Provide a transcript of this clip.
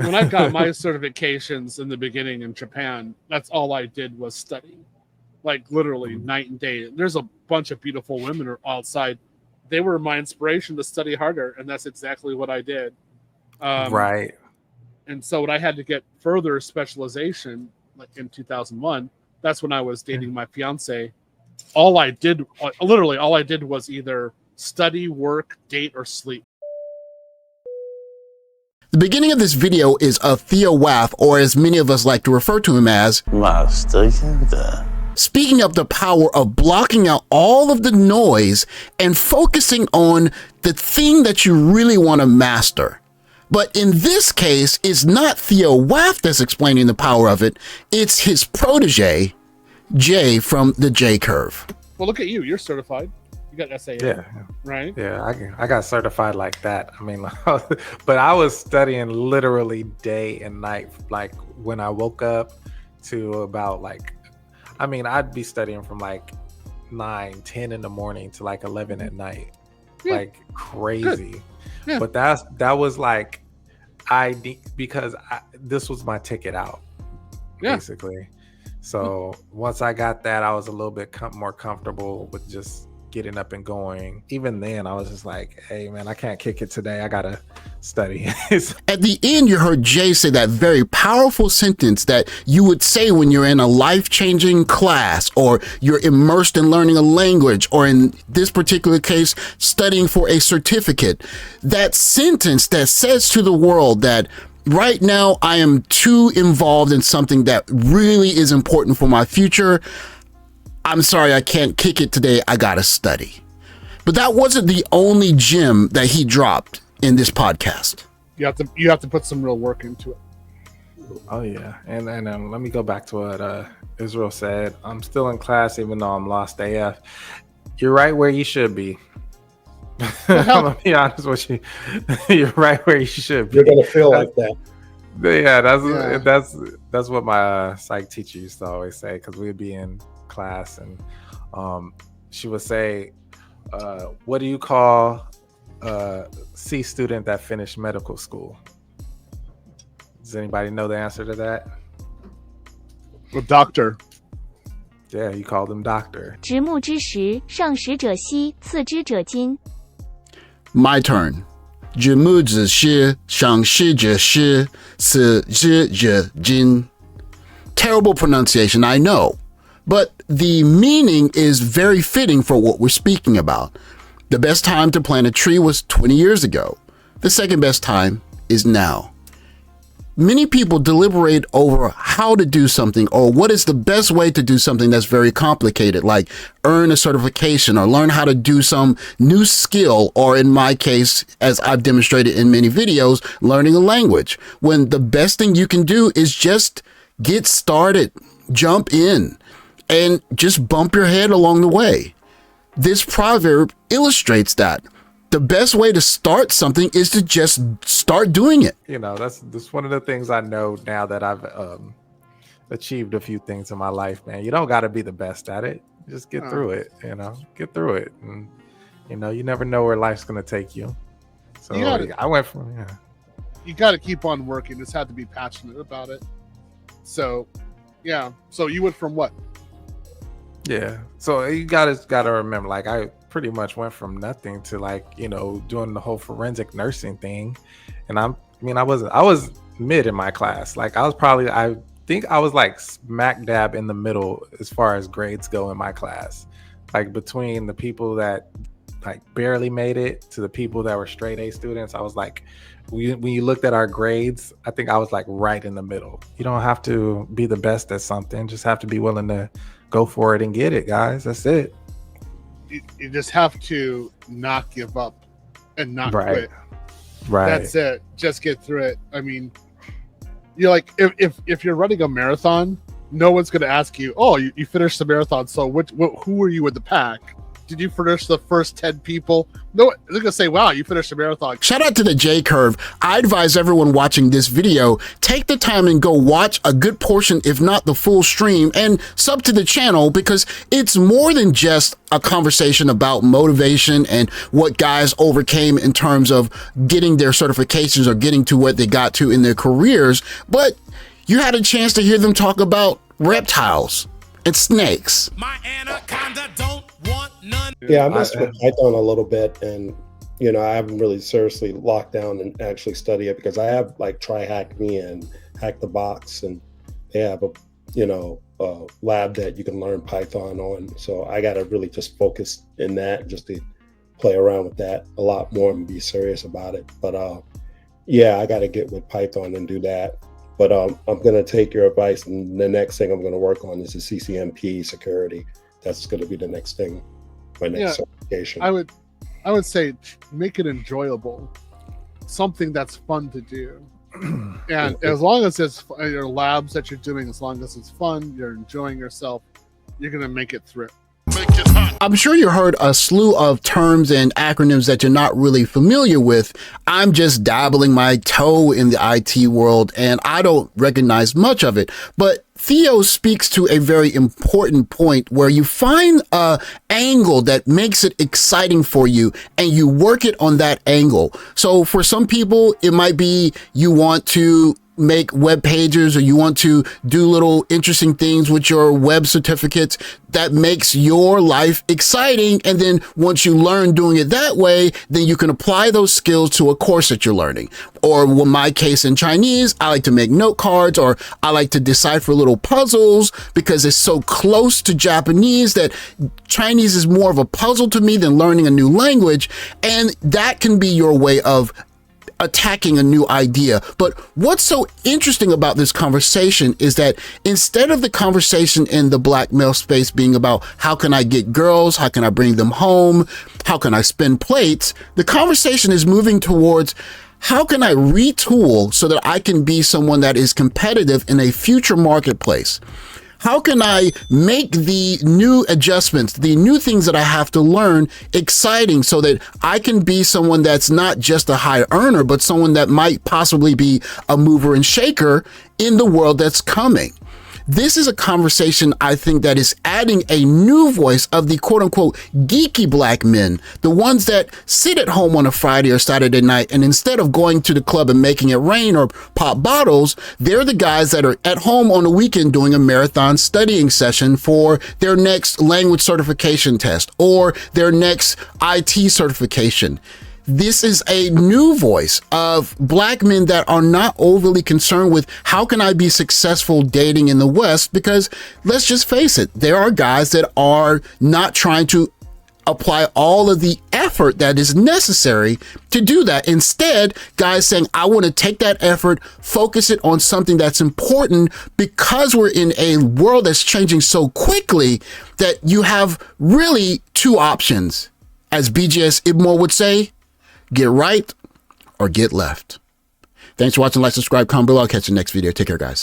when I got my certifications in the beginning in Japan, that's all I did was study. Like literally night and day. There's a bunch of beautiful women outside. They were my inspiration to study harder, and that's exactly what I did. Right. And so when I had to get further specialization, like in 2001, that's when I was dating my fiance. Literally all I did was either study, work, date, or sleep. The beginning of this video is a Theo Waff, or as many of us like to refer to him as Master Yoda, speaking of the power of blocking out all of the noise and focusing on the thing that you really want to master. But in this case, it's not Theo Waff that's explaining the power of it. It's his protege, Jay from the J Curve. Well, look at you. You're certified. You got SAA, yeah, right? Yeah, I got certified like that. I mean, but I was studying literally day and night. Like when I woke up to about I'd be studying from like 9, 10 in the morning to like 11 at night, like crazy. Yeah. But that was like because this was my ticket out, basically. So once I got that, I was a little bit more comfortable with just getting up and going. Even then, I was just like, hey, man, I can't kick it today. I got to study. At the end, you heard Jay say that very powerful sentence that you would say when you're in a life-changing class, or you're immersed in learning a language, or in this particular case, studying for a certificate. That sentence that says to the world that right now I am too involved in something that really is important for my future. I'm sorry, I can't kick it today. I gotta study. But that wasn't the only gem that he dropped in this podcast. You have to put some real work into it. Oh yeah, and let me go back to what Israel said. I'm still in class even though I'm lost AF. You're right where you should be. I'm gonna be honest with you. You're right where you should be. You're gonna feel like that. Yeah, that's what my psych teacher used to always say, because we'd be in class and she would say, what do you call a C student that finished medical school? Does anybody know the answer to that? A doctor. Yeah, you call them doctor. 直木之时，上食者息，次之者金。 My turn. 直木之时，上食者息，次之者金. Terrible pronunciation, I know. But the meaning is very fitting for what we're speaking about. The best time to plant a tree was 20 years ago. The second best time is now. Many people deliberate over how to do something, or what is the best way to do something that's very complicated, like earn a certification or learn how to do some new skill, or in my case, as I've demonstrated in many videos, learning a language, when the best thing you can do is just get started, jump in, and just bump your head along the way. This proverb illustrates that. The best way to start something is to just start doing it. You know, that's one of the things I know now that I've achieved a few things in my life, man. You don't got to be the best at it. Just get through it, get through it. And, you never know where life's going to take you. So I went from, You got to keep on working. Just have to be passionate about it. So, yeah. So you went from what? Yeah. So you gotta remember, like, I pretty much went from nothing to doing the whole forensic nursing thing. And I was mid in my class. Like I think I was like smack dab in the middle as far as grades go in my class. Like between the people that like barely made it to the people that were straight A students, I was like, when you looked at our grades, I think I was like right in the middle. You don't have to be the best at something, just have to be willing to go for it and get it, guys. That's it. You just have to not give up and not quit. Right. That's it. Just get through it. I mean, you're like, if you're running a marathon, no one's going to ask you, oh, you finished the marathon, so who are you in the pack? did you finish the first 10 people? No, they're gonna say, wow, you finished a marathon. Shout out to the J Curve. I advise everyone watching this video, take the time and go watch a good portion, if not the full stream, and sub to the channel, because it's more than just a conversation about motivation and what guys overcame in terms of getting their certifications or getting to what they got to in their careers, but you had a chance to hear them talk about reptiles and snakes. My anaconda don't want none. Yeah, I messed with Python a little bit, and you know, I haven't really seriously locked down and actually study it, because I have like Try Hack Me and Hack the Box, and they have a lab that you can learn Python on. So I got to really just focus in that, just to play around with that a lot more and be serious about it. But yeah, I got to get with Python and do that. But I'm going to take your advice, and the next thing I'm going to work on is the CCMP security. That's going to be the next thing, my next certification. I would say make it enjoyable, something that's fun to do. And as long as it's your labs that you're doing, as long as it's fun, you're enjoying yourself, you're going to make it through. I'm sure you heard a slew of terms and acronyms that you're not really familiar with. I'm just dabbling my toe in the IT world, and I don't recognize much of it. But Theo speaks to a very important point where you find a angle that makes it exciting for you, and you work it on that angle. So for some people, it might be you want to make web pages, or you want to do little interesting things with your web certificates that makes your life exciting. And then once you learn doing it that way, then you can apply those skills to a course that you're learning. Or in my case, in Chinese, I like to make note cards, or I like to decipher little puzzles, because it's so close to Japanese that Chinese is more of a puzzle to me than learning a new language. And that can be your way of attacking a new idea. But what's so interesting about this conversation is that instead of the conversation in the black male space being about how can I get girls, how can I bring them home, how can I spin plates, the conversation is moving towards how can I retool so that I can be someone that is competitive in a future marketplace? How can I make the new adjustments, the new things that I have to learn exciting so that I can be someone that's not just a high earner, but someone that might possibly be a mover and shaker in the world that's coming? This is a conversation, I think, that is adding a new voice of the quote unquote geeky black men, the ones that sit at home on a Friday or Saturday night, and instead of going to the club and making it rain or pop bottles, they're the guys that are at home on the weekend doing a marathon studying session for their next language certification test or their next IT certification. This is a new voice of black men that are not overly concerned with how can I be successful dating in the West, because let's just face it, there are guys that are not trying to apply all of the effort that is necessary to do that. Instead, guys saying, I want to take that effort, focus it on something that's important, because we're in a world that's changing so quickly that you have really two options. As BGS Ibmore would say, get right or get left. Thanks for watching. Like, subscribe, comment below. I'll catch you next video. Take care, guys.